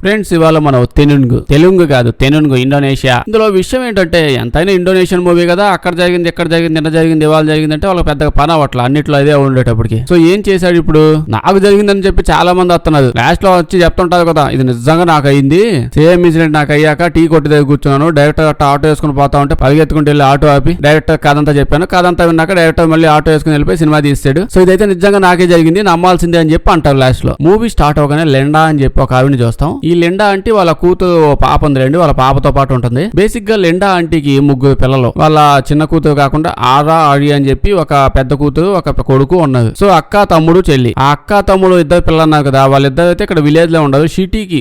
Friends, ఇవాళ మనం తెలుగు కాదు ఇండోనేషియా. ఇందులో విషయం ఏంటంటే, ఎంతైనా ఇండోనేషియన్ మూవీ కదా, అక్కడ జరిగింది ఇక్కడ జరిగింది నిన్న జరిగింది ఇవాళ జరిగింది అంటే వాళ్ళకి పెద్దగా పని అవ్వట్ల, అన్నిట్లో అదే ఉండేటప్పటికి. సో ఏం చేశాడు ఇప్పుడు, నాకు జరిగిందని చెప్పి చాలా మంది వస్తున్నారు. లాస్ట్ లో వచ్చి చెప్తుంటారు కదా, ఇది నిజంగా నాకు అయింది, సేమ్ ఇన్సిడెంట్ నాకు అయ్యాక టీ కొట్టి దగ్గర కూర్చున్నాను, డైరెక్టర్ ఆటో వేసుకుని పోతా ఉంటే పరిగెత్తుకుంటూ వెళ్ళి ఆటో ఆపి డైరెక్టర్ కథంతా చెప్పాను, కథంతా విన్నాక డైరెక్టర్ మళ్ళీ ఆటో వేసుకుని వెళ్ళిపోయి సినిమా తీస్తాడు. సో ఇదైతే నిజంగా నాకే జరిగింది, నమ్మాల్సిందే అని చెప్పి అంటారు. లాస్ట్ లో మూవీ స్టార్ట్ అవగానే లెండా అని చెప్పి ఒక ఆవిడని చూస్తాం. ఈ లెండా అంటే వాళ్ళ కూతురు పాప ఉందిలేండి, వాళ్ళ పాపతో పాటు ఉంటుంది. బేసిక్ గా లెండా ఆంటీకి 3 పిల్లలు. వాళ్ళ చిన్న కూతురు కాకుండా ఆరి అని చెప్పి ఒక పెద్ద కూతురు ఒక కొడుకు ఉన్నది. సో అక్క తమ్ముడు చెల్లి. ఆ అక్క తమ్ముడు ఇద్దరు పిల్లలు అన్నారు కదా, వాళ్ళిద్దరు అయితే ఇక్కడ విలేజ్ లో ఉండదు, సిటీకి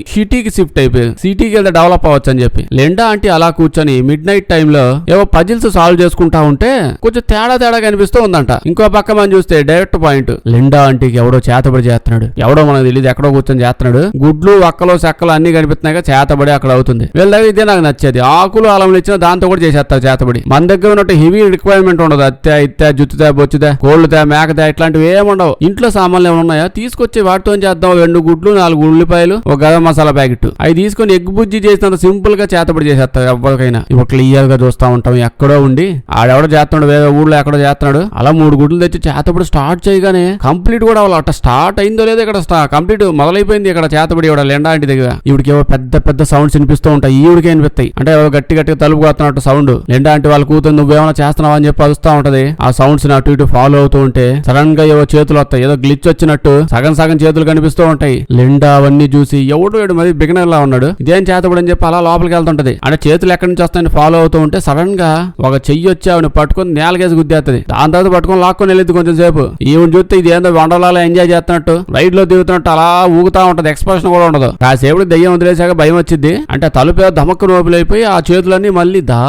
షిఫ్ట్ అయిపోయారు. సిటీకి వెళ్తే డెవలప్ అవ్వచ్చు అని చెప్పి లెండా ఆంటీ అలా కూర్చొని మిడ్ నైట్ టైమ్ లో ఏవో పజిల్స్ సాల్వ్ చేసుకుంటా ఉంటే కొంచెం తేడా కనిపిస్తూ ఉందంట. ఇంకో పక్క మనం చూస్తే డైరెక్ట్ పాయింట్, లెండా ఆంటీకి ఎవడో చేతబడి చేస్తున్నాడు, ఎవడో మనకు తెలియదు, ఎక్కడో కూర్చొని చేస్తున్నాడు. గుడ్లు ఒక్కలు చెక్కలు అన్ని కనిపిస్తున్నాయి, చేతబడి అక్కడ అవుతుంది. వీళ్ళ దగ్గర ఇదే నాకు నచ్చేది, ఆకులు అలములు ఇచ్చిన దాంతో కూడా చేసేస్తారు చేతబడి. మన దగ్గర ఉన్నట్టు హెవీ రిక్వైర్మెంట్ ఉండదు, ఇత్తే జుత్తుతే బొచ్చుతే కోళ్ళుతే మేకతే ఇట్లాంటివి ఏముండవు. ఇంట్లో సామాన్లు ఏమైనా ఉన్నాయా తీసుకొచ్చి వాటితో చేద్దాం, 2 గుడ్లు 4 ఉల్లిపాయలు ఒక గరం మసాలా ప్యాకెట్ అవి తీసుకొని ఎగ్ బుజ్జి చేసినంత సింపుల్ గా చేతబడి చేసేస్తారు ఎవరికైనా. ఇప్పుడు క్లియర్ గా చూస్తా ఉంటాం, ఎక్కడో ఉండి ఆడెవడో చేస్తున్నాడు, వేరే ఊళ్ళో ఎక్కడో చేస్తున్నాడు, అలా 3 గుడ్లు తెచ్చి చేతబడి స్టార్ట్ చేయగానే కంప్లీట్ కూడా అట్లా స్టార్ట్ అయిందో లేదో ఇక్కడ కంప్లీట్ మొదలైపోయింది ఇక్కడ చేతబడి. ఇవిడ లెండా ఇంటి దగ్గర ఈవిడికి ఏవో పెద్ద సౌండ్స్ వినిపిస్తూ ఉంటాయి, ఈవిడికి వినిపిస్తాయి. అంటే గట్టిగా తలుపు కొడుతున్నట్టు సౌండ్. లెండా అంటే వాళ్ళ కూతురు నువ్వేమైనా చేస్తున్నావా అని చెప్పి అరుస్తా ఉంటది. ఆ సౌండ్స్ అటు ఇటు ఫాలో అవుతూ ఉంటే సడన్ గా ఏవో చేతులు వస్తాయి, ఏదో గ్లిచ్ వచ్చినట్టు సగం చేతులు కనిపిస్తూ ఉంటాయి. లెండా అవన్నీ చూసి ఎవడు మరి బిగినర్ లా ఉన్నాడు, ఇదేం చేతబడి అని చెప్పి అలా లోపలికి వెళ్తుంటది. అంటే చేతులు ఎక్కడి నుంచి వస్తాయని ఫాలో అవుతూ ఉంటే సడన్ గా ఒక చెయ్యి వచ్చి ఆవిడ పట్టుకుని నేలకేసి గుద్దేస్తుంది. దాని తర్వాత పట్టుకుని లాక్కొని వెళ్ళింది కొంచెం సేపు. ఈవిడ చూస్తే ఇది ఏందో వండర్లాలో ఎంజాయ్ చేస్తున్నట్టు రైడ్ లో దిగుతున్నట్టు అలా ఊగుతా ఉంటది, ఎక్స్ప్రెషన్ కూడా ఉండదు. కాసేపు దయ్యం వదిలేసాక భయం వచ్చింది. అంటే తలుపు ధమక్కు నోపులైపోయి ఆ చేతులన్నీ మళ్ళీ దా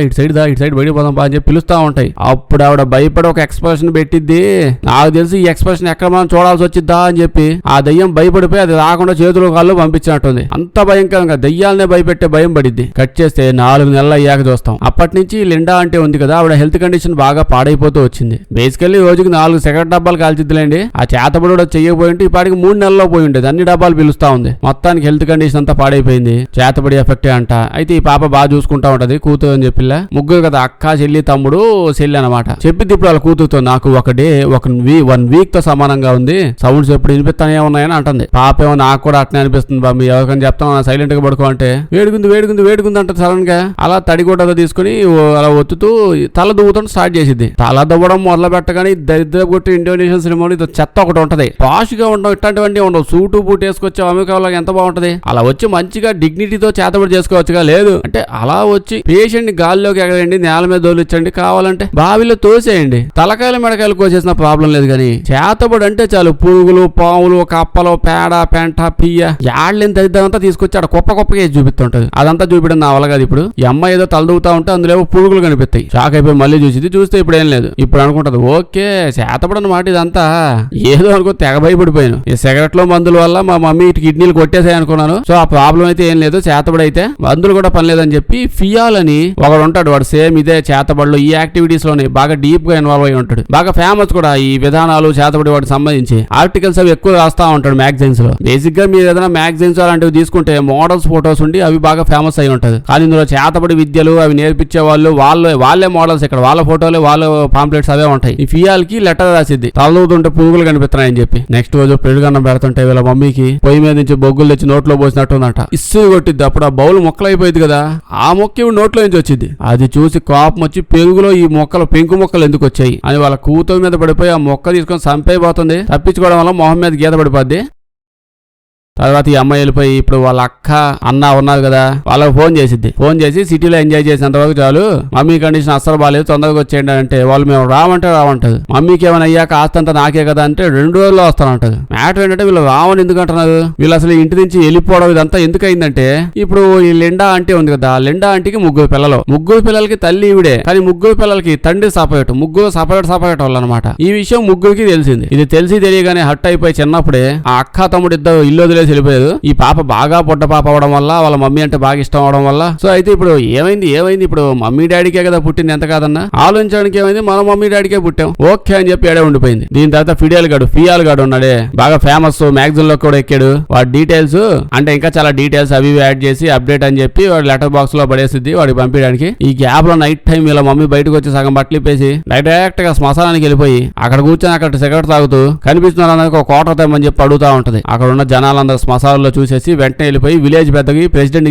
ఇటు సైడ్ బయట పోదాం అని చెప్పి పిలుస్తా ఉంటాయి. అప్పుడు ఆవిడ భయపడి ఒక ఎక్స్ప్రెషన్ పెట్టిద్ది. నాకు తెలిసి ఈ ఎక్స్ప్రెషన్ ఎక్కడ మనం చూడాల్సి వచ్చిద్దా అని చెప్పి ఆ దయ్యం భయపడిపోయి అది రాకుండా చేతులు కాళ్ళు పంపించినట్టుంది. అంత భయంకరంగా దయ్యాలనే భయపెట్టే భయం పడిద్ది. కట్ చేస్తే 4 నెలలు అయ్యాక చూస్తాం. అప్పటి నుంచి లెండా అంటే ఉంది కదా, ఆవిడ హెల్త్ కండిషన్ బాగా పాడైపోతూ వచ్చింది. బేసికల్లీ రోజుకి 4 సిగరెట్ డబ్బాలు కాల్చిద్దులేండి. ఆ చేతబడి కూడా చెయ్యకపోయి ఉంటే ఇప్పటికి 3 నెలల్లో పోయి ఉండేది, అన్ని డబ్బాలు పిలుస్తా ఉంది. మొత్తానికి హెల్త్ కండిషన్ అంతా పాడైపోయింది, చేతబడి ఎఫెక్టే అంట. అయితే ఈ పాప బాగా చూసుకుంటా ఉంటది కూతురు అని చెప్పిలా. 3 కదా, అక్క చెల్లి తమ్ముడు చెల్లి అనమాట. చెప్పింది ఇప్పుడు వాళ్ళ కూతురుతో, నాకు ఒక డే 1 వీక్ తో సమానంగా ఉంది, సౌండ్స్ ఎప్పుడు వినిపిస్తానే ఉన్నాయని అంటుంది. పాప ఏమో నాకు కూడా అట్నే అనిపిస్తుంది బాబు, ఎవరికని చెప్తాం సైలెంట్ గా పడుకో అంటే వేడుకుంది అంట. సడన్ గా అలా తడిగుడ్డ తీసుకుని అలా ఒత్తుతూ తల దువ్వుతుంటే స్టార్ట్ చేసింది. తల దువ్వడం మొదలు పెట్టగానే దరిద్ర కొట్టి ఇండోనేషియన్ సినిమాలో ఇది చెత్త ఒకటి ఉంటది, పాష్ గా ఉండవు, ఇట్లాంటివన్నీ ఉండవు. సూటు బూట్ వేసుకొచ్చి అమెరికాలో ఎంత బాగుంటది, అలా వచ్చి మంచిగా డిగ్నిటీతో చేతబడి చేసుకోవచ్చుగా. లేదు అంటే అలా వచ్చి పేషెంట్ ని గాల్లోకి ఎగరండి, నేల మీద దోలిచ్చండి, కావాలంటే బావిలో తోసేయండి, తలకాయలు మెడకాయలు కోసేసిన ప్రాబ్లం లేదు. కానీ చేతబడి అంటే చాలు పురుగులు పాములు కప్పలు పేడ పెంట పియ్య యాళ్ళని దరిద్రంతా తీసుకొచ్చి అక్కడ కుప్పగా చూపిస్తుంటది. అదంతా చూపించడం నా వల్ల కాదు. ఇప్పుడు ఈ అమ్మాయి ఏదో తలదూగుతా ఉంటే అందులో పురుగులు కనిపిస్తాయి. షాక్ అయిపోయి మళ్ళీ చూస్తే ఇప్పుడు ఏం లేదు. ఇప్పుడు అనుకుంటది ఓకే చేతబడి అన్నమాట ఇదంతా, ఏదో అనుకో తెగ భయపడిపోయాను. ఈ సిగరెట్ లో మందుల వల్ల మా మమ్మీ కిడ్నీలు కొట్టేసాయి అనుకున్నాను. సో ఆ ప్రాబ్లం అయితే ఏం లేదు, చేతబడి అయితే మందులు కూడా పని లేదని చెప్పి ఫియాల్ అని ఒకడు ఉంటాడు, వాడు సేమ్ ఇదే చేతబడిలో ఈ యాక్టివిటీస్ లోనే బాగా డీప్ గా ఇన్వాల్వ్ అయి ఉంటాడు. బాగా ఫేమస్ కూడా ఈ విధానాలు చేతబడి వాటికి సంబంధించి ఆర్టికల్స్ అవి ఎక్కువ రాస్తా ఉంటాడు మ్యాగజైన్స్ లో. బేసిక్ గా మీరు ఏదైనా మ్యాగజైన్స్ అలాంటివి తీసుకుంటే మోడల్స్ ఫోటోస్ ఉండి అవి బాగా ఫేమస్ అయి ఉంటది. కానీ ఇందులో చేతబడి విద్యలు అవి నేర్పించే వాళ్ళు వాళ్ళే మోడల్స్, ఇక్కడ వాళ్ళ ఫోటోలు వాళ్ళ పాంప్లెట్స్ అవే ఉంటాయి. ఈ ఫియాల్ కి లెటర్ రాసిద్ది, తలదూతుంటే పురుగులు కనిపిస్తున్నాయని చెప్పి. నెక్స్ట్ రోజు పెరుగన్నం పెడుతుంటే వీళ్ళ మమ్మీకి పొయ్యి మీద నుంచి బొగ్గులు తెచ్చి నోట్లో పోసినట్టు ఉందంట. ఇస్సు కొట్టిద్ది. అప్పుడు ఆ బౌల్ మొక్కలు అయిపోయింది కదా, ఆ మొక్క నోట్లో నుంచి వచ్చింది. అది చూసి కోపం వచ్చి పెరుగులో ఈ పెంకు మొక్కలు ఎందుకు వచ్చాయి అని వాళ్ళ కూతురు మీద పడిపోయి ఆ మొక్క తీసుకొని చంపైపోతుంది. తప్పించుకోవడం వల్ల మొహం మీద గీత పడిపోద్ది. తర్వాత ఈ అమ్మాయి వెళ్ళిపోయి ఇప్పుడు వాళ్ళ అక్క అన్న ఉన్నారు కదా, వాళ్ళకి ఫోన్ చేసి సిటీలో ఎంజాయ్ చేసేంత వరకు చాలు, మమ్మీ కండిషన్ అస్సలు బాగాలేదు, తొందరగా వచ్చేయండి అంటే వాళ్ళు మేము రావంటది. మమ్మీకి ఏమైనా అయ్యాక ఆస్తంతా నాకే కదా అంటే 2 రోజుల్లో వస్తానంటది. మ్యాటర్ ఏంటంటే వీళ్ళు రావని ఎందుకు అంటున్నారు, వీళ్ళు అసలు ఇంటి నుంచి వెళ్ళిపోవడం ఇదంతా ఎందుకు అయిందంటే, ఇప్పుడు ఈ లెండా ఆంటీ ఉంది కదా, లెండా ఆంటీకి 3 పిల్లలు, 3 పిల్లలకి తల్లి ఈవిడే, కానీ 3 పిల్లలకి తండ్రి సపరేట్, 3 సపరేట్ వాళ్ళు అనమాట. ఈ విషయం 3కి తెలిసింది. ఇది తెలియగానే హట్ అయిపోయి చిన్నప్పుడే ఆ అక్క తమ్ముడు ఇద్దరు ఇల్లు వదిలేసి వదిలేసి వెళ్ళిపోయారు. ఈ పాప బాగా పొట్ట పాప అవడం వల్ల వాళ్ళ మమ్మీ అంటే బాగా ఇష్టం అవడం వల్ల సో అయితే ఇప్పుడు ఏమైంది ఇప్పుడు మమ్మీ డాడీకే కదా పుట్టింది, ఎంత కాదన్నా ఆలోచించడానికి ఏమైంది, మన మమ్మీ డాడీకే పుట్టాం ఓకే అని చెప్పి ఏడే ఉండిపోయింది. దీని తర్వాత ఫియాల్ గాడు ఉన్నాడే బాగా ఫేమస్, మ్యాగజైన్ లో కూడా ఎక్కాడు. వాడి డీటెయిల్స్ అంటే ఇంకా చాలా డీటెయిల్స్ అవి యాడ్ చేసి అప్డేట్ అని చెప్పి వాడు లెటర్ బాక్స్ లో పడేసిద్ది వాడికి పంపించడానికి. ఈ గ్యాప్ లో నైట్ టైం ఇలా మమ్మీ బయటకు వచ్చి సగం బట్టలు ఇప్పేసి డైరెక్ట్ గా శ్మశానానికి వెళ్ళిపోయి అక్కడ కూర్చొని అక్కడ సిగరెట్ తాగుతూ కనిపిస్తున్నారు ఒక కోట తెమ్మని చెప్పి అడుగుతా ఉంటది. అక్కడ ఉన్న జనాలందరూ శ్మశానంలో చూసేసి వెంటనే వెళ్ళిపోయి విలేజ్ పెద్దకి ప్రెసిడెంట్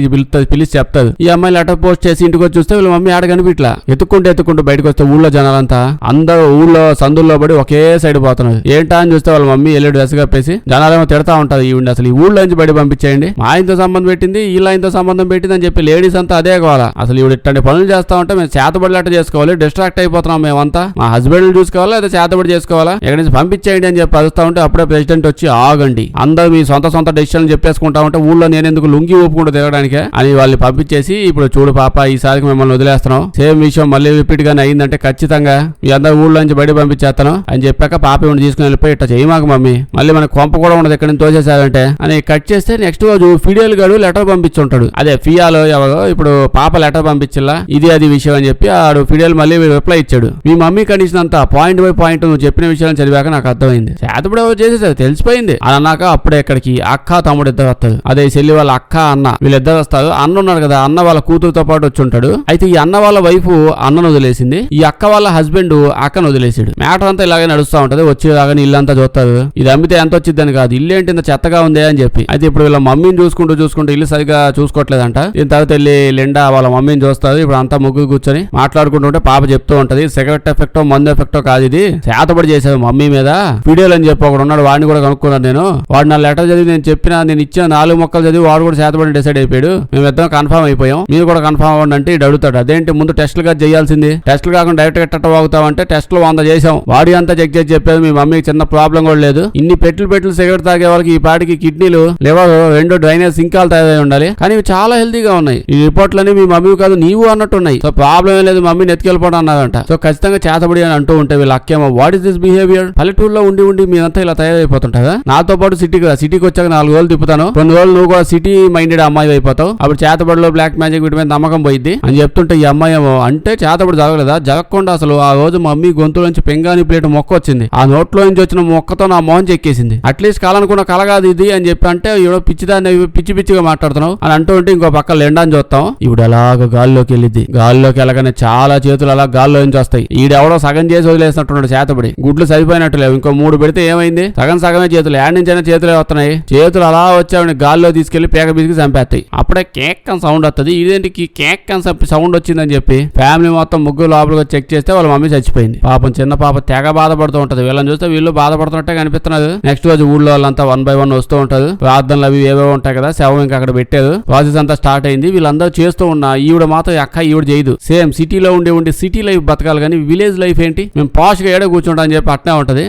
పిలిచి చెప్తారు. ఈ అమ్మాయి లెటర్ పోస్ట్ చేసి ఇంటికి వచ్చి చూస్తే వీళ్ళ మమ్మీ ఆడ కనిపిట్లా. ఎత్తుకుంటూ బయటకు వస్తే ఊళ్ళో జనాలంతా అందరూ ఊళ్ళో సందుల్లో పడి ఒకే సైడ్ పోతున్నారు. ఏంటా అని చూస్తే వాళ్ళ మమ్మీ వెళ్ళి డ్రెస్ కప్పేసి జనాలేమో తిడతా ఉంటారు, ఈవిడ అసలు ఈ ఊళ్ళో నుంచి బయట పంపించేయండి, మా ఆయనతో సంబంధం పెట్టింది వీళ్ళ ఆయనతో సంబంధం పెట్టింది అని చెప్పి లేడీస్ అంతా అదే కావాలా, అసలు ఈవిడ ఇట్లాంటి పనులు చేస్తా ఉంటే మేము చేతబడిలట్ట చేసుకోవాలి, డిస్ట్రాక్ట్ అయిపోతున్నాం మేమంతా, మా హస్బెండ్ చూసుకోవాలా లేదా చేతబడి చేసుకోవాలా, ఎక్కడి నుంచి పంపించేయండి అని చెప్పి అరుస్తా ఉంటే అప్పుడే ప్రెసిడెంట్ వచ్చి ఆగండి, అందరూ మీ సొంత డెసిషన్ చెప్పేసుకుంటా ఉంటే ఊళ్ళో నేను ఎందుకు లుంగి ఊపుకుంటూ తిరగడానికే అని వాళ్ళు పంపించేసి ఇప్పుడు చూడు పాప ఈసారికి మిమ్మల్ని వదిలేస్తున్నాం, సేమ్ విషయం మళ్ళీ రిపీట్ గానే అయిందంటే ఖచ్చితంగా మీ అందరూ ఊళ్ళో నుంచి బయట పంపించేస్తాను అని చెప్పాక పాప ఇవ్వండి తీసుకుని వెళ్ళిపోయి ఇట్లా చేయమాక మమ్మీ, మళ్ళీ మన కొంప కూడా ఉండదు ఎక్కడి నుంచి తోసేసారంటే అని కట్ చేస్తే నెక్స్ట్ రోజు ఫిడియల్ గాడు లెటర్ పంపించుంటాడు. అదే ఫియాలో ఎవరో ఇప్పుడు పాప లెటర్ పంపించిలా ఇది అది విషయం అని చెప్పి ఆడు ఫిడియల్ మళ్ళీ రిప్లై ఇచ్చాడు. మీ మమ్మీ కండిషన్ అంతా పాయింట్ బై పాయింట్ నువ్వు చెప్పిన విషయాన్ని చదివాక నాకు అర్థమైంది, చేతబడి ఎవరు చేసేసారు తెలిసిపోయింది అని అన్నాక అప్పుడే ఎక్కడికి అక్క తమ్ముడు ఇద్దరు వస్తారు. అదే చెల్లి వాళ్ళ అక్క అన్న వీళ్ళిద్దరు వస్తారు. అన్న ఉన్నాడు కదా అన్న వాళ్ళ కూతురుతో పాటు వచ్చి ఉంటాడు. అయితే ఈ అన్న వాళ్ళ వైఫ్ అన్నను వదిలేసింది, ఈ అక్క వాళ్ళ హస్బెండ్ అక్కను వదిలేసాడు. మ్యాటర్ అంతా ఇలాగే నడుస్తూ ఉంటది. వచ్చేదాగానే ఇల్లు అంతా చూస్తారు, ఇది అమ్మితే ఎంత వచ్చిందని కాదు ఇల్లు ఏంటి ఇంత చెత్తగా ఉంది అని చెప్పి. అయితే ఇప్పుడు వీళ్ళ మమ్మీని చూసుకుంటూ ఇల్లు సరిగా చూసుకోవట్లేదంట. దీని తర్వాత వెళ్ళి లిండా వాళ్ళ మమ్మీని చూస్తారు. ఇప్పుడు అంతా ముగ్గురు కూర్చొని మాట్లాడుకుంటుంటే పాప చెప్తూ ఉంటది సిగరెట్ ఎఫెక్టో మందు ఎఫెక్టో కాదు ఇది చేతబడి చేశారు మమ్మీ మీద వీడియోలు అని చెప్పి ఒకడు ఉన్నాడు, వాడిని కూడా కనుక్కున్నాను నేను, వాడు నా లెటర్ చదివి నేను ఇచ్చిన 4 మొక్కలు చదివి వాడు కూడా చేతబడి డిసైడ్ అయిపోయాడు, మేము ఇద్దరం కన్ఫర్మ్ అయిపోయాం, మీరు కూడా కన్ఫర్మ్ అవ్వండి అంటే ఇటు అడుగుతాడు అదేంటి ముందు టెస్టులుగా చేయాల్సింది, టెస్టులు కాకుండా డైరెక్ట్ గా టట్ట వాగుతావంటే టెస్టులు 100 చేసాం, బాడీ అంతా చెక్ చేసి చెప్పేది మీ మమ్మీకి చిన్న ప్రాబ్లం కూడా లేదు, ఇన్ని పెట్లు సిగరెట్ తాగే వాళ్ళకి ఈ పాటికి కిడ్నీలు లివర్ 2 డ్రైనేజ్ సింకాలు తయారై ఉండాలి, కానీ ఇవి చాలా హెల్తీగా ఉన్నాయి, ఈ రిపోర్ట్లన్నీ మీ మమ్మీ కాదు నీవు అన్నట్టు ఉన్నాయి, సో ప్రాబ్లం ఏం లేదు మమ్మీ నెత్తికెళ్ళిపోవడం అన్నారంట. సో ఖచ్చితంగా చేతబడి అని అంటూ ఉంటే వీళ్ళ అక్కేమో వాట్ ఇస్ దిస్ బిహేవియర్, పల్లెటూరులో ఉండి మీరంతా ఇలా తయారైపోతుంటారా, నాతో పాటు సిటీకి వచ్చాక 4 రోజులు తిప్పుతాను, కొన్ని రోజులు నువ్వు కూడా సిటీ మైండెడ్ అమ్మాయి అయిపోతావు, అప్పుడు చేతబడిలో బ్లాక్ మ్యాజిక్ వీటి మీద నమ్మకం పోయింది అని చెప్తుంటే ఈ అమ్మాయి ఏమో అంటే చేతబడి జరగలేదా, జరగకుండా అసలు ఆ రోజు మమ్మీ గొంతు నుంచి పెంగాని ప్లేట్ మొక్క వచ్చింది, ఆ నోట్లో నుంచి వచ్చిన మొక్కతో నా మోహన్ చెక్కేసింది, అట్లీస్ట్ కాలనుకున్న కలగాదు ఇది అని చెప్పి అంటే ఇవిడో పిచ్చిదాన్ని పిచ్చిగా మాట్లాడుతున్నావు అని అంటూ ఉంటే ఇంకో పక్క లెండాన్ని చూస్తాం. ఇప్పుడు అలాగ గాల్లోకి వెళ్ళిద్ది, గాల్లోకి వెళ్ళగానే చాలా చేతులు అలా గాల్లో నుంచి వస్తాయి, ఈడెవడో సగం చేసి వదిలేసినట్టున్నాడు చేతబడి, గుడ్లు సరిపోయినట్టు లేవు, ఇంకో 3 పెడితే ఏమైంది సగమే చేతులు, యాడ్ నుంచి అయినా చేతులే వస్తున్నాయి, చేతులు అలా వచ్చావని గాల్లో తీసుకెళ్లి పేక బిసికి చంపేస్తాయి. అప్పుడే కేక్ అని సౌండ్ వస్తుంది, ఇదేంటికి కేక్ అని సౌండ్ వచ్చిందని చెప్పి ఫ్యామిలీ మొత్తం ముగ్గురు లోపలికి చెక్ చేస్తే వాళ్ళ మమ్మీ చచ్చిపోయింది. పాపం చిన్న పాప తెగ బాధపడుతూ ఉంటది, వీళ్ళని చూస్తే వీళ్ళు బాధపడుతున్నట్టే కనిపిస్తున్నారు. నెక్స్ట్ రోజు ఊళ్ళో వాళ్ళంతా 1 by 1 వస్తూ ఉంటారు, ప్రార్థనలు అవి ఏవో ఉంటాయి కదా, శవం ఇంకా అక్కడ పెట్టారు, ప్రాసెస్ అంతా స్టార్ట్ అయింది. వీళ్ళందరూ చేస్తూ ఉన్నా ఈవిడ మాత్రం అక్క ఈవిడ చేయదు, సేమ్ సిటీలో ఉండి సిటీ లైఫ్ బతకాలి కానీ విలేజ్ లైఫ్ ఏంటి మేము పాష్ గా ఏడే కూర్చుంటా అని చెప్పి అట్నే ఉంటది.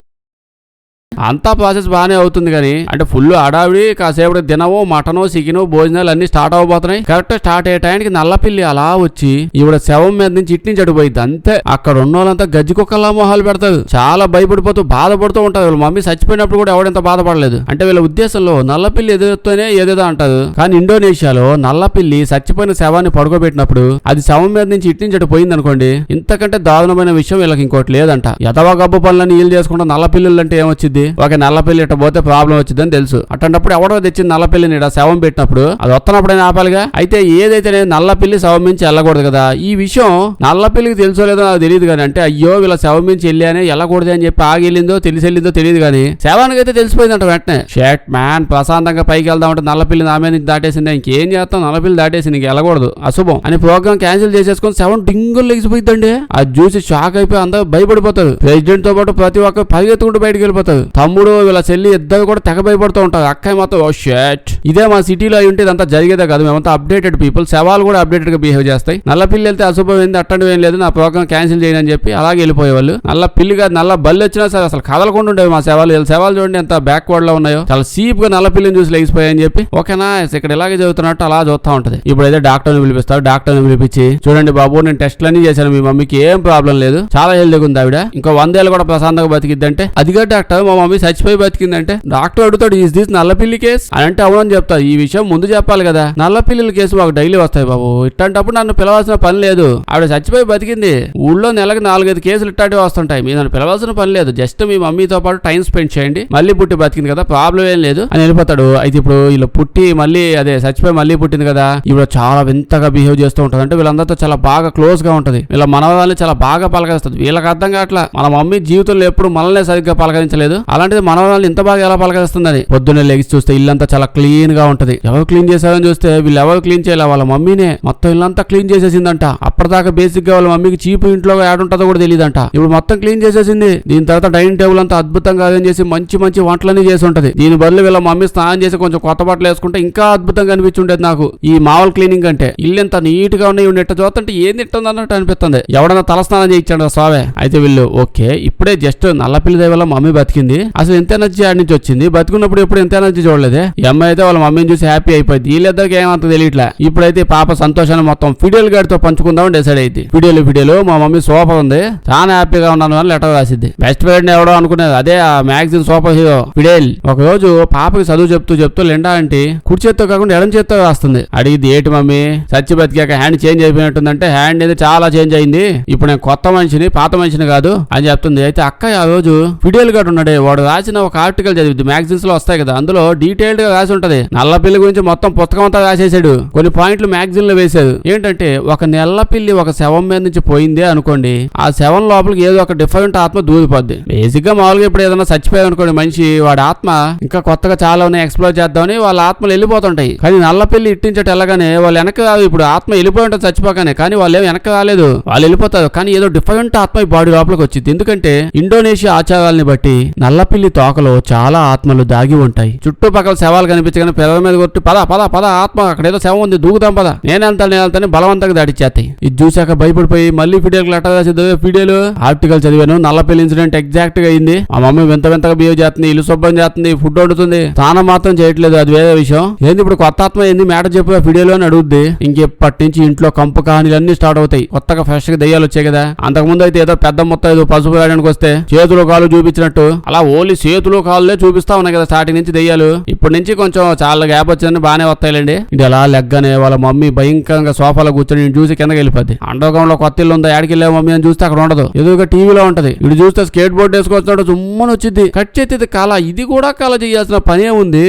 అంతా ప్రాసెస్ బాగానే అవుతుంది కానీ అంటే ఫుల్ అడావిడి కాసేపు దినమో మటనో చికెనో భోజనాలు అన్ని స్టార్ట్ అవబోతున్నాయి. కరెక్ట్ స్టార్ట్ అయ్యే టైంకి నల్లపిల్లి అలా వచ్చి ఈవిడ శవం మీద నుంచి ఇటు నుంచి అడిపోయింది అంతే. అక్కడ ఉన్న వాళ్ళంతా గజ్జి కుక్కలా మొహాలు పెడతారు, చాలా భయపడిపోతూ బాధపడుతూ ఉంటారు. వీళ్ళ మమ్మీ చచ్చిపోయినప్పుడు కూడా ఎవడంత బాధపడలేదు. అంటే వీళ్ళ ఉద్దేశంలో నల్లపిల్లి ఎదురుతోనే ఏదేదో అంటారు, కానీ ఇండోనేషియాలో నల్లపిల్లి చచ్చిపోయిన శవాన్ని పడుకోబెట్టినప్పుడు అది శవం మీద నుంచి ఇటు నుంచి అటు పోయింది అనుకోండి, ఇంతకంటే దారుణమైన విషయం వీళ్ళకి ఇంకోటి లేదంట. ఎదవ గబ్బు పనులని వీళ్ళు చేసుకుంటా నల్లపిల్లులు అంటే ఏమొచ్చింది, ఒక నల్లపిల్లి ఇట్ట పోతే ప్రాబ్లం వచ్చిందని తెలుసు. అట్టంటప్పుడు ఎవడో తెచ్చింది నల్లపిల్లిని ఇక్కడ శవం పెట్టినప్పుడు అది వస్తున్నప్పుడైనా ఆపాలిగా. అయితే ఏదైతే నల్లపిల్లి శవం మించి వెళ్ళకూడదు కదా, ఈ విషయం నల్లపిల్లికి తెలుసో లేదో నాకు తెలియదు కానీ, అంటే అయ్యో వీళ్ళ శవం మించి వెళ్ళానే వెళ్ళకూడదు అని చెప్పి ఆగి వెళ్ళిందో తెలియదో తెలియదు కానీ శవానికి అయితే తెలిసిపోయిందంట వెంటనే. షేట్ మ్యాన్ ప్రశాంతంగా పైకి వెళ్దామంటే నల్లపిల్లి నా మీద నుంచి దాటేసింది, ఇంకేం చేస్తాం నల్లపిల్లి దాటేసి నీకు వెళ్ళకూడదు అశుభం అని ప్రోగ్రామ్ క్యాన్సిల్ చేసేసుకుని శవం డింగులు లెగిసిపోయిందండి. అది చూసి షాక్ అయిపోయి అందరూ భయపడిపోతారు. ప్రెసిడెంట్ తో పాటు ప్రతి ఒక్కరు పరిగెత్తుకుంటూ బయటకు వెళ్ళిపోతారు. తమ్ముడు వీళ్ళ చెల్లి ఇద్దరు కూడా తెగ భయపడుతూ ఉంటారు. అక్కయ్య మాత్రం ఓ షేట్ ఇదే మా సిటీలో అయి ఉంటే ఇదంతా జరిగేదే కాదు, మేమంతా అప్డేటెడ్ పీపుల్, శవాలు కూడా అప్డేటెడ్ గా బిహేవ్ చేస్తాయి, నల్ల పిల్లి వెళ్తే అశుభం ఏంది అట్టండి ఏం లేదు, నా ప్రోగ్రామ్ క్యాన్సిల్ చేయని అని చెప్పి అలాగే వెళ్ళిపోయేవాళ్ళు. నల్ల పిల్లి కాదు నల్ల బల్లి వచ్చినా సరే అసలు కదలకుండా ఉండేవి మా శవాలు. వీళ్ళ శవాలు చూడండి ఎంత బ్యాక్వర్డ్ లో ఉన్నాయో, చాలా సీప్ గా నల్ల పిల్లిని చూసి లేచిపోయాయని చెప్పి ఓకేనా ఇక్కడ ఇలాగే చదువుతున్నట్టు అలా చూస్తూ ఉంటది. ఇప్పుడైతే డాక్టర్ని పిలిపిస్తారు, డాక్టర్ని పిలిపించి చూడండి బాబు నేను టెస్ట్లన్నీ చేశాను, మీ మమ్మీకి ఏం ప్రాబ్లం లేదు, చాలా హెల్తీగా ఉంది ఆవిడ, ఇంకో 100 ఏళ్ళు కూడా ప్రశాంతంగా బతికిద్దంటే అదిగా డాక్టర్ మా మమ్మీ చచ్చిపోయి బతికిందంటే డాక్టర్ అడుగుతాడు ఈస్ దిస్ నల్లపిల్లి కేసు అని అంటే అవునని చెప్తా. ఈ విషయం ముందు చెప్పాలి కదా, నల్లపిల్లి కేసు మాకు డైలీ వస్తాయి బాబు, ఇట్లాంటప్పుడు నన్ను పిలవాల్సిన పని లేదు, ఆవిడ చచ్చిపోయి బతికింది, ఊళ్ళో నెలకు 4-5 కేసులు ఇట్లాంటివి వస్తుంటాయి, మీరు నన్ను పిలవాల్సిన పని లేదు, జస్ట్ మీ మమ్మీతో పాటు టైం స్పెండ్ చేయండి, మళ్ళీ పుట్టి బతికింది కదా ప్రాబ్లం ఏం లేదు అని వెళ్ళిపోతాడు. అయితే ఇప్పుడు వీళ్ళు పుట్టి మళ్ళీ అదే చచ్చిపోయి మళ్ళీ పుట్టింది కదా, ఇప్పుడు చాలా వింతగా బిహేవ్ చేస్తూ ఉంటుంది. అంటే వీళ్ళందరితో చాలా బాగా క్లోజ్ గా ఉంటది, వీళ్ళ మనవాళ్ళని చాలా బాగా పలకరిస్తుంది. వీళ్ళకి అర్థం కావట్లా మన మమ్మీ జీవితంలో ఎప్పుడు మనల్నే సరిగ్గా పలకరించలేదు, అలాంటిది మనవాళ్ళని ఇంత బాగా ఎలా పలకరిస్తుందని. పొద్దున్నే లెగిసి చూస్తే ఇల్లంతా చాలా క్లీన్ గా ఉంటది. ఎవరు క్లీన్ చేశారని చూస్తే వీళ్ళు ఎవరు క్లీన్ చేయాలి, వాళ్ళ మమ్మీనే మొత్తం ఇల్లంతా క్లీన్ చేసేసిందంట. అప్పటిదాకా బేసిక్ గా వాళ్ళ మమ్మీకి చీపు ఇంట్లో యాడ్ ఉంటుందో కూడా తెలియదంట, ఇప్పుడు మొత్తం క్లీన్ చేసేసింది. దీని తర్వాత డైనింగ్ టేబుల్ అంతా అద్భుతంగా అరేంజ్ చేసి మంచి మంచి వంటలన్నీ చేసి ఉంటది. దీని బదులు వీళ్ళ మమ్మీ స్నానం చేసి కొంచెం కొత్త బట్టలు వేసుకుంటే ఇంకా అద్భుతంగా అనిపించుండేది నాకు. ఈ మామూలు క్లీనింగ్ అంటే ఇల్లు ఎంత నీట్ గా ఉన్నాయి, నెట్ట చూస్తుంటే ఏం తిట్టుంది అన్నట్టు అనిపిస్తుంది. ఎవడన్నా తల స్నానం చేయించాడు స్వావే. అయితే వీళ్ళు ఓకే ఇప్పుడే జస్ట్ నల్లపిల్లి దయ వల్ల మమ్మీ బతికింది, అసలు ఎంత ఎనర్జీ ఆడి నుంచి వచ్చింది, బతుకున్నప్పుడు ఎప్పుడు ఎంత ఎనర్జీ చూడలేదే. ఈ అమ్మాయి అయితే వాళ్ళ మమ్మీని చూసి హ్యాపీ అయిపోయింది. వీళ్ళిద్దరికి ఏమంత తెలియట్లే. ఇప్పుడైతే పాప సంతోషాన్ని మొత్తం ఫిడేల్ గాడితో పంచుకుందామని డిసైడ్ అయితే ఫిడేలు మా మమ్మీ సూపర్ ఉంది, చాలా హ్యాపీగా ఉన్నాను అని లెటర్ రాసిద్ది. బెస్ట్ ఫ్రెండ్ ఎవడో అనుకునేది అదే ఆ మ్యాగజైన్ సూపర్ హీరో ఫిడేల్. ఒక రోజు పాపకి చదువు చెప్తూ లిండా అంటే కుడి చేత్తో కాకుండా ఎడం చేత్తో రాస్తుంది. అడిగింది ఏంటి మమ్మీ చచ్చి బతికాక హ్యాండ్ చేంజ్ అయిపోయినట్టుందంటే హ్యాండ్ అయితే చాలా చేంజ్ అయింది, ఇప్పుడు నేను కొత్త మనిషిని పాత మనిషిని కాదు అని చెప్తుంది. అయితే అక్కయ్య ఆ రోజు ఫిడేల్ గాడు ఉన్నాడే, వాడు రాసిన ఒక ఆర్టికల్ చదివిద్ది, మ్యాగజైన్స్ లో వస్తాయి కదా, అందులో డీటెయిల్డ్ గా రాసి ఉంటది. నల్ల పిల్లి గురించి మొత్తం పుస్తకం అంతా రాసేసాడు, కొన్ని పాయింట్లు మ్యాగజైన్ లో వేసాడు. ఏంటంటే ఒక నల్ల పిల్లి ఒక శవం మీద నుంచి పోయిందే అనుకోండి, ఆ శవం లోపలికి ఏదో ఒక డిఫరెంట్ ఆత్మ దూరిపోద్ది. బేసిక్ గా మామూలుగా ఇప్పుడు ఏదైనా చచ్చిపోయాడు అనుకోండి మనిషి, వాడి ఆత్మ ఇంకా కొత్తగా చాలా ఉన్నాయి ఎక్స్ప్లోర్ చేద్దామని వాళ్ళ ఆత్మలు వెళ్ళిపోతుంటాయి. కానీ నల్ల పిల్లి ఇట్టించట వెళ్ళగానే వాళ్ళు వెనక రాదు, ఇప్పుడు ఆత్మ వెళ్ళిపోయి ఉంటుంది చచ్చిపోగానే, కానీ వాళ్ళు ఏమి వెనక రాలేదు, వాళ్ళు వెళ్ళిపోతారు. కానీ ఏదో డిఫరెంట్ ఆత్మ ఈ బాడీ లోపలికి వచ్చింది. ఎందుకంటే ఇండోనేషియా ఆచారాలని బట్టి నల్లపిల్లి తోకలో చాలా ఆత్మలు దాగి ఉంటాయి. చుట్టుపక్కల శవాలు కనిపించగానే పిల్లల మీద కొట్టి పద పద పద ఆత్మ అక్కడ ఏదో శవం ఉంది దూకుదాం పద, నేను వెళ్తాను బలవంతంగా దాడిచ్చేస్తాయి. ఇది చూశాక భయపడిపోయి మళ్ళీ ఫిడేల్ లెటర్ రాసి ఫిడేలు ఆర్టికల్ చదివాను, నల్లపిల్లి ఇన్సిడెంట్ ఎగ్జాక్ట్ గా అయింది, మా మమ్మీ వింతగా బిహేవ్ చేస్తుంది, ఇల్లు శుభ్రం చేస్తుంది, ఫుడ్ వండుతుంది, స్నానం మాత్రం చేయట్లేదు, అది వేరే విషయం. ఏంది ఇప్పుడు కొత్త ఆత్మ ఏంది మ్యాటర్ చెప్పు ఫిడేలు అని అడుగుద్ది. ఇంకెప్పటి నుంచి ఇంట్లో కంపు కహానీలన్నీ స్టార్ట్ అవుతాయి. కొత్తగా ఫ్రెష్ గా దెయ్యాలు వచ్చాయి కదా, అంతకుముందు అయితే ఏదో పెద్ద మొత్తం ఏదో పసుపు వేయడానికి వస్తే చేతులు కాళ్ళు చూపించినట్టు అలా ఓన్లీ చేతులు కాళ్ళే చూపిస్తా ఉన్నాయి కదా స్టార్టింగ్ నుంచి దెయ్యాలు. ఇప్పటి నుంచి కొంచెం చాలా గ్యాప్ వచ్చిందని బాగానే వస్తాయిలేండి. ఇది అలా లెగ్గానే వాళ్ళ మమ్మీ భయంకరంగా సోఫాలో కూర్చొని చూసి కిందకి వెళ్ళిపోద్ది. అండర్గ్రౌండ్ లో కొత్త ఇల్లు ఉందా యాడికి వెళ్ళావు మమ్మీ అని చూస్తే అక్కడ ఉండదు, ఎదురుగా టీవీలో ఉంటది. ఇటు చూస్తే స్కేట్ బోర్డ్ వేసుకొచ్చినట్టు జుమ్మని వచ్చింది, కట్ చేతి కళ, ఇది కూడా కళ చేయాల్సిన పనే ఉంది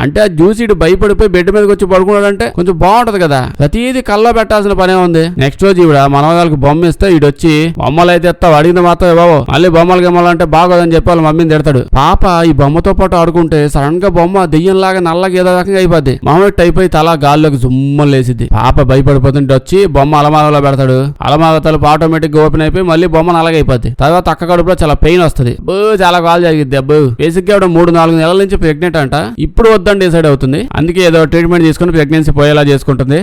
అంటే అది చూసి ఇటు భయపడిపోయి బెడ్ మీదకి వచ్చి పడుకున్నాడంటే కొంచెం బాగుంటది కదా, ప్రతిదీ కళ్ళ పెట్టాల్సిన పనే ఉంది. నెక్స్ట్ రోజు ఇవిడ మనవగారికి బొమ్మ ఇస్తే ఇటు వచ్చి బొమ్మలు అయితే ఎత్తావు అడిగిన మాత్రమే బాబు, మళ్ళీ బొమ్మలు గిమ్మలంటే బాగోదని చెప్పి వాళ్ళ మమ్మీని తిడతాడు. పాప ఈ బొమ్మతో పాటు ఆడుకుంటే సడన్ గా బొమ్మ దెయ్యంలాగా నల్లగా ఏదో రకంగా అయిపోద్ది, మామూలు అయిపోయి తల గాల్లోకి జుమ్మని లేసిద్ది. పాప భయపడిపోతుంటే వచ్చి బొమ్మ అలమారలో పెడతాడు, అలమార తలుపు ఆటోమేటిక్ గా ఓపెన్ అయిపోయి మళ్ళీ బొమ్మ నల్లగా అయిపోద్ది. తర్వాత అక్క కడుపులో చాలా పెయిన్ వస్తుంది, చాలా కాల్ జరిగిద్ది. అబ్బు బేసిక్ గా 3-4 నెలల నుంచి ప్రెగ్నెంట్ అంట, ఇప్పుడు వద్దని డిసైడ్ అవుతుంది, అందుకే ఏదో ట్రీట్మెంట్ తీసుకుని ప్రెగ్నెన్సీ పోయేలా చేసుకుంటుంది.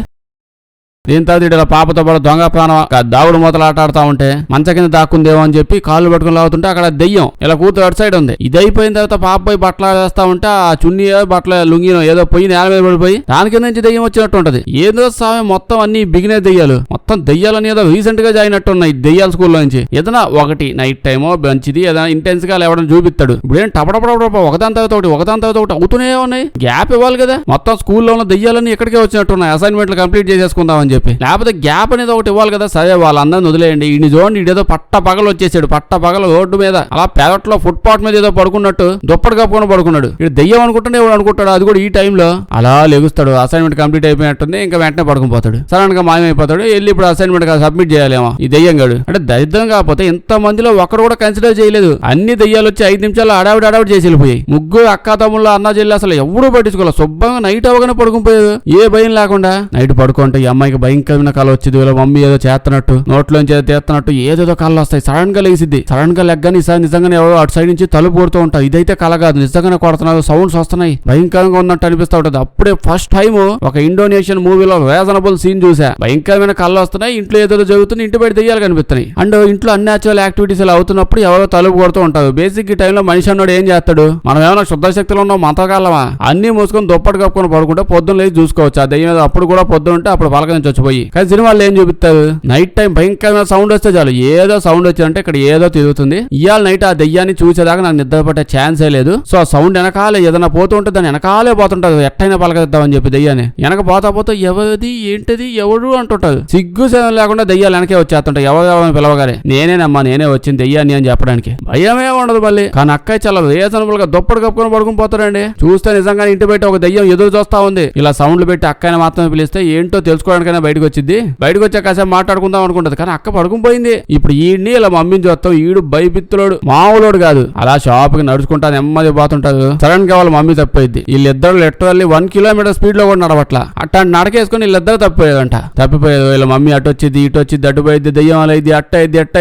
దీని తర్వాత ఇలా పాపతో పాటు దొంగ ప్రాణం దావుడు మూతలు ఆటాడుతా ఉంటే మంచ కింద దాక్కుందేమో అని చెప్పి కాళ్ళు పట్టుకుని లాగుతుంటే అక్కడ దెయ్యం ఇలా కూతురు అటు సైడ్ ఉంది. ఇది అయిపోయిన తర్వాత పాప పోయి బట్టలు వేస్తా ఉంటే ఆ చున్నీ బట్టల లుంగినో ఏదో పోయి నేల మీద పడిపోయి దాని కింద నుంచి దెయ్యం వచ్చినట్టు ఉంటది. ఏదో సమయం మొత్తం అన్ని బిగినే దెయ్యాలు, మొత్తం దెయ్యాలని ఏదో రీసెంట్ గా జాయిన్ అట్టున్నాయి దెయ్యాల స్కూల్లో నుంచి. ఏదైనా ఒకటి నైట్ టైమో మంచిది ఏదైనా ఇంటెన్స్ గా ఎవరైనా చూపిస్తాడు, ఇప్పుడు ఏం టపటపడప ఒకదాని తర్వాత ఒకటి అవుతూనే ఉన్నాయి, గ్యాప్ ఇవ్వాలి కదా. మొత్తం స్కూల్లో ఉన్న దెయ్యాలన్నీ ఇక్కడికే వచ్చినట్టున్నాయి, అసైన్మెంట్లు కంప్లీట్ చేసేసుకుందామని చెప్పి, లేకపోతే గ్యాప్ అనేది ఒకటి ఇవ్వాలి కదా. సరే వాళ్ళందరిని వదిలేయండి, ఈ చూడండి ఇదేదో పట్ట పగలు వచ్చేసాడు, పట్ట పగలు రోడ్డు మీద అలా పెరట్లో ఫుట్ పాత్ మీద ఏదో పడుకున్నట్టు దుప్పటి కప్పుకొని పడుకున్నాడు. ఇక్కడ దెయ్యం అనుకుంటానే ఎవడు అనుకుంటాడు, అది కూడా ఈ టైంలో అలా లెగుస్తాడు. అసైన్మెంట్ కంప్లీట్ అయిపోయినట్టుంది, ఇంకా వెంటనే పడుకుపోతాడు, సడన్ గా మాయమైపోతాడు. వెళ్ళి ఇప్పుడు అసైన్మెంట్ సబ్మిట్ చేయాలేమో ఈ దెయ్యం గాడు. అంటే దరిద్రం కాకపోతే ఇంత మందిలో ఒకడు కూడా కన్సిడర్ చేయలేదు, అన్ని దెయ్యాలు వచ్చి 5 నిమిషాలు అడావిడి చేసి వెళ్ళిపోయి. ముగ్గురు అక్క తమ్ముళ్ళు అన్న చెల్లి అసలు ఎవడూ పట్టించుకోవాలి, శుభ్రంగా నైట్ అవగానే పడుకుపోయారు, ఏ భయం లేకుండా. నైట్ పడుకుంటే ఈ అమ్మాయికి భయంకరమైన కళ వచ్చింది, వీళ్ళ మమ్మీ ఏదో చేస్తున్నట్టు నోట్లోంచి ఏదో తీస్తున్నట్టు ఏదేదో కళ్ళు వస్తాయి. సడన్ గా లేసిద్ది, సడన్ గా లెగ్గాని ఈసారి నిజంగానే ఎవరో అటు సైడ్ నుంచి తలుపు కొడుతూ ఉంటారు. ఇదైతే కళ కాదు, నిజంగానే కొడుతున్నారు, సౌండ్స్ వస్తున్నాయి, భయంకరంగా ఉన్నట్టు అనిపిస్తూ ఉంటుంది. అప్పుడే ఫస్ట్ టైం ఒక ఇండోనేషియన్ మూవీలో రీజనబుల్ సీన్ చూసా. భయంకరమైన కళ్ళు వస్తున్నాయి, ఇంట్లో ఏదో జరుగుతుంది, ఇంటి బయట దెయ్యాలు కనిపిస్తున్నాయి. అండ్ ఇంట్లో అన్యాచురల్ యాక్టివిటీస్ ఇలా అవుతున్నప్పుడు ఎవరో తలుపు కొడుతూ ఉంటారు. బేసిక్ ఈ టైంలో మనిషి అన్నాడు ఏం చేస్తాడు, మనం ఏమైనా శుద్ధ శక్తులు ఉన్నాం మంత్రకాలమా, అన్ని మూసుకొని దుప్పటి కప్పుకొని పడుకుంటే పొద్దున్న లేచి చూసుకోవచ్చు ఆ దెయ్యం. అప్పుడు కూడా పొద్దున ఉంటే అప్పుడు పలక నుంచి వచ్చిపోయి. కానీ సినిమాల్లో ఏం చూపిస్తారు, నైట్ టైం భయంకరమైన సౌండ్ వస్తే చాలు, ఏదో సౌండ్ వచ్చిందంటే ఇక్కడ ఏదో తిరుగుతుంది. ఇవాళ నైట్ ఆ దెయ్యాన్ని చూసేదాకా నాకు నిద్ర పట్టే ఛాన్సే లేదు. సో ఆ సౌండ్ వెనకాలే ఏదైనా పోతూ ఉంటే దాన్ని వెనకాలే పోతుంటది, ఎట్టైనా పలకరిద్దామని చెప్పి దెయ్యాన్ని వెనక పోతా పోతా ఎవరిది ఏంటిది ఎవరు అంటుంటది. సిగ్గు సేవం లేకుండా దెయ్యాలు వెనకే వచ్చేస్తుంటాయి. ఎవరెవరని పిలవగానే నేనేనమ్మా నేనే వచ్చింది దెయ్యాన్ని అని చెప్పడానికి భయమే ఉండదు మళ్ళీ. కానీ అక్కయ్య చాలా రీజనబుల్ గా దుప్పటి కప్పుకొని పడుకుని పోతారండి. చూస్తే నిజంగా ఇంటి బయట ఒక దెయ్యం ఎదురు చూస్తా ఉంది. ఇలా సౌండ్లు పెట్టి అక్కని మాత్రమే పిలిస్తే ఏంటో తెలుసుకోవడానికైనా బయటకు వచ్చింది. బయటకు వచ్చే కాసేపు మాట్లాడుకుందాం అనుకుంటది, కానీ అక్క పడుకుని పోయింది. ఇప్పుడు ఈడిని ఇలా మమ్మీని చూస్తాం, ఈడు భయపిత్తులోడు మామూలోడు కాదు. అలా షాప్ కి నడుచుకుంటా నెమ్మది పోతుంటారు. సడన్ గా వాళ్ళ మమ్మీ తప్పిపోయింది. వీళ్ళిద్దరు లిటరల్లీ 1 కిలోమీటర్ స్పీడ్ లో కూడా నడవట్ల. అట్లా నడకేసుకుని వీళ్ళిద్దరు తప్పిపోయేదంట. తప్పిపోయేది వీళ్ళ మమ్మీ అటు వచ్చింది ఇటు వచ్చింది అడ్డు పోయింది, దెయ్యం అలా ఇది అట్ట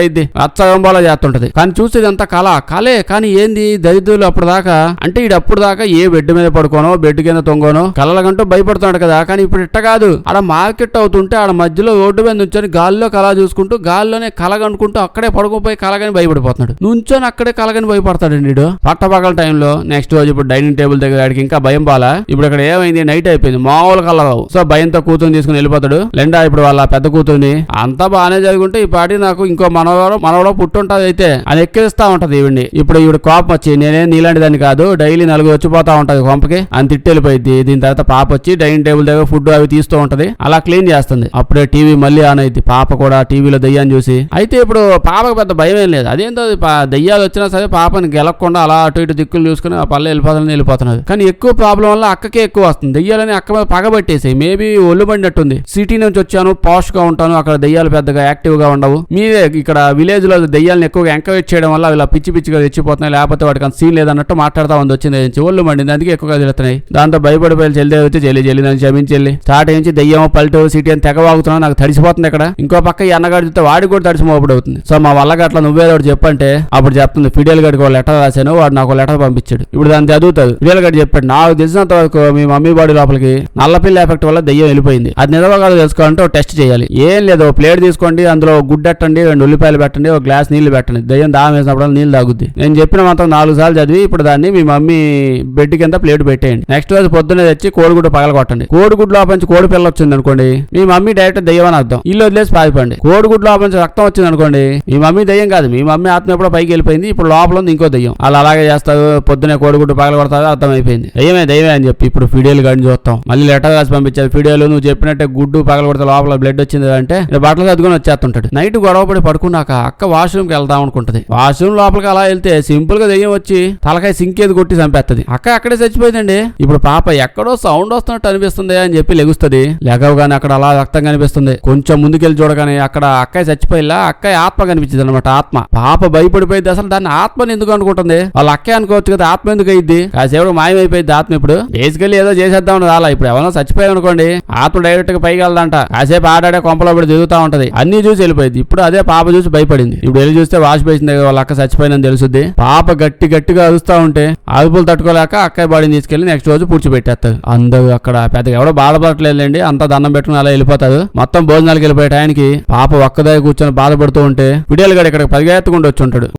అయింది అచ్చగంబాలా చేస్తుంటది. కానీ చూసేది అంతా కలే. కానీ ఏంది దరిద్రులు అప్పుడు దాకా అంటే అప్పుడు దాకా ఏ బెడ్ మీద పడుకోనో బెడ్ కింద తొంగోనో కలలకంటూ భయపడుతున్నాడు కదా. కానీ ఇప్పుడు ఇట్ట కాదు, ఆడ మార్కెట్ అవుతుంటే ఆడ మధ్యలో రోడ్డు మీద నుంచొని గాల్లో కళ చూసుకుంటూ గాల్లోనే కలగనుకుంటూ అక్కడే పడుకోపోయి కలగని భయపడిపోతున్నాడు. నుంచొని అక్కడే కలగని భయపడతాడు నీడు పట్టపగల టైంలో. నెక్స్ట్ రోజు ఇప్పుడు డైనింగ్ టేబుల్ దగ్గర ఆడికి ఇంకా భయం బాలా. ఇప్పుడు ఇక్కడ ఏమైంది, నైట్ అయిపోయింది, మామూలు కలరావు. సో భయంతో కూతురుని తీసుకుని వెళ్ళిపోతాడు. లెండా ఇప్పుడు వాళ్ళ పెద్ద కూతుర్ని అంతా బాగానే జరుగుంటే ఈ పాటి నాకు ఇంకో మనవడో పుట్టుంటది అయితే అని ఎక్కిరిస్తా ఉంటది ఈవిడ్ని. ఇప్పుడు ఈవిడ కోపం వచ్చి నేనే నీలాంటి దాన్ని కాదు, డైలీ 4 వచ్చిపోతా ఉంటది కొంపకి అని తిట్టెళ్ళిపోయింది. దీని తర్వాత పాప వచ్చి డైనింగ్ టేబుల్ దగ్గర ఫుడ్ అవి తీస్తూ ఉంటది, అలా క్లీన్ చేస్తుంది. అప్పుడే టీవీ మళ్ళీ ఆన్ అయింది. పాప కూడా టీవీలో దయ్యాన్ని చూసి అయితే ఇప్పుడు పాపకు పెద్ద భయం ఏం లేదు. అదేంటో దయ్యాలు వచ్చినా సరే పాపని గెలకుండా అలా అటు ఇటు దిక్కులు చూసుకుని ఆ పల్లె వెళ్ళిపోతున్నది. కానీ ఎక్కువ ప్రాబ్లం వల్ల అక్కకే ఎక్కువ వస్తుంది. దయ్యాలని అక్క మీద పగబట్టేసాయి. మేబీ ఒళ్ళు పడినట్టుంది. సిటీ నుంచి వచ్చాను, పాష్ గా ఉంటాను, అక్కడ దయ్యాలు పెద్దగా యాక్టివ్ గా ఉండవు. మీరే ఇక్కడ విలేజ్ లో దయ్యాలను ఎక్కువగా ఎంకరేజ్ చేయడం వల్ల ఇలా పిచ్చిగా తెచ్చిపోతున్నాయి, లేకపోతే వాటికి అంత సీన్ లేదన్నట్టు మాట్లాడుతా ఉంది. వచ్చింది ఒళ్ళు మండింది, అందుకే ఎక్కువగా తిరుగుతున్నాయి. దాంతో భయపడిపోయి చెల్లి వచ్చి చెల్లి నన్ను క్షమించెల్లి. స్టార్ట్ అయ్యి దయ్యం పల్లెటూరు సిటీ అని తెగవాగుతున్నా, నాకు తడిసిపోతుంది ఇక్కడ. ఇంకో పక్క ఈ అన్నగాడు చూస్తే వాడికి కూడా తడిసిమోపడి అవుతుంది. సో మా వల్ల అట్లా నువ్వేదో చెప్పంటే అప్పుడు చెప్తుంది ఫిడేల్ గడికి ఒక లెటర్ రాశాను, వాడు నాకు లెటర్ పంపించాడు. ఇప్పుడు దాన్ని చదువుతాడు. ఫిడేల్ గడి చెప్పాడు, నాకు తెలిసినంత వరకు మీ మమ్మీ బాడీ లోపలికి నల్లపిల్ల ఎఫెక్ట్ వల్ల దయ్యం వెళ్ళిపోయింది. అది నిజంగా తెలుసుకోవాలంటే ఒక టెస్ట్ చేయాలి. ఏం లేదు, ప్లేట్ తీసుకోండి, అందులో గుడ్డ పెట్టండి, 2 ఉల్లిపాయలు పెట్టండి, ఒక గ్లాస్ నీళ్లు పెట్టండి, దయ్యం దాహం వేసినప్పుడు నీళ్ళు తాగుద్ది. నేను చెప్పిన మాత్రం 4 సార్లు చదివి ఇప్పుడు దాన్ని మీ మమ్మీ బెడ్ కింద ప్లేట్ పెట్టేయండి. నెక్స్ట్ రోజు పొద్దున్నే తెచ్చి కోడిగుడ్డు పగల కొట్టండి. కోడిగుడ్డు లోపల నుంచి కోడి పిల్ల వచ్చింది అనుకోండి, మీ మమ్మీ డైరెక్ట్ దయ్యం అని అర్థం. ఇల్లు వదిలేసి పారిపోండి. కోడిగుడ్డు లోపల నుంచి రక్తం వచ్చింది అనుకోండి, మీ మమ్మీ దయ్యం కాదు, మీ మమ్మీ ఆత్మ ఎప్పుడో పైకి వెళ్ళిపోయింది, ఇప్పుడు లోపల ఉంది ఇంకో దయ్యం. అలాగే చేస్తారు. పొద్దునే కోడిగుడ్డు పగల కొడతారు, అర్థమైపోయింది దయ్యమే అని చెప్పి ఇప్పుడు ఫిడేలు గాడిని చూస్తాం. మళ్ళీ లెటర్ రాసి పంపించారు. ఫిడేలు నువ్వు చెప్పినట్టే గుడ్డు పగల కొడితే లోపల బ్లడ్ వచ్చింది అంటే బట్టలు చదువుకొని వచ్చేస్తుంటాడు. నైట్ గొడవపడి పడుకున్నాక అక్క వాష్రూమ్ కి వెళ్దాం అనుకుంటది. వాష్రూమ్ లోపలికి అలా వెళ్తే సింపుల్ గా దయ్యం వచ్చి తలకాయ సింకేది కొట్టి చంపేస్తుంది. అక్క అక్కడే చచ్చిపోయిందండి. ఇప్పుడు పాప ఎక్కడో సౌండ్ వస్తున్నట్టు అనిపిస్తుంది అని చెప్పి లెగుస్తుంది. లెగవగానే అక్కడ అలా రక్తం కనిపిస్తుంది. కొంచెం ముందుకెళ్ళి చూడగానే అక్కడ అక్కయ్య చచ్చిపోయిలా అక్కయ్య ఆత్మ కనిపించింది అనమాట. ఆత్మ. పాప భయపడిపోయింది. అసలు దాన్ని ఆత్మని ఎందుకు అనుకుంటుంది? వాళ్ళ అక్కయ్య అనుకోవచ్చు కదా, ఆత్మ ఎందుకు అయ్యిద్ది? కాసేపు మాయమైపోయింది ఆత్మ. ఇప్పుడు బేసికల్లీ ఏదో చేసేద్దాం అలా. ఇప్పుడు ఎవరైనా చచ్చిపోయాయి అనుకోండి, ఆత్మ డైరెక్ట్ గా పైకి వెళ్దంట. కాసేపు ఆడాడే కొంపలో పడి తిరుగుతా ఉంటది. అన్ని చూసి వెళ్ళిపోయింది. ఇప్పుడు అదే పాప చూసి భయపడింది. ఇప్పుడు వెళ్ళి చూస్తే వాష్ బేసిన్ దగ్గర వాళ్ళ అక్క చచ్చిపోయిందని తెలుసుద్ది. పాప గట్టిగా అరుస్తా ఉంటే అదుపులు తట్టుకోలేక అక్కయ్య బాడీని తీసుకెళ్లి నెక్స్ట్ రోజు పూడ్చిపెట్టేస్తారు. అందరూ అక్కడ పెద్దగా ఎవడో బాధపడట్లేదండి, అంతా దండం పెట్టుకుని అలా వెళ్ళిపోతారు. మొత్తం భోజనాలకు వెళ్ళిపోయే టైంకి పాప ఒక్కదే కూర్చొని బాధపడుతూ ఉంటే ఫిడేల్ గడు ఇక్కడ పరిగెత్తుకుంటూ వచ్చి ఉంటాడు.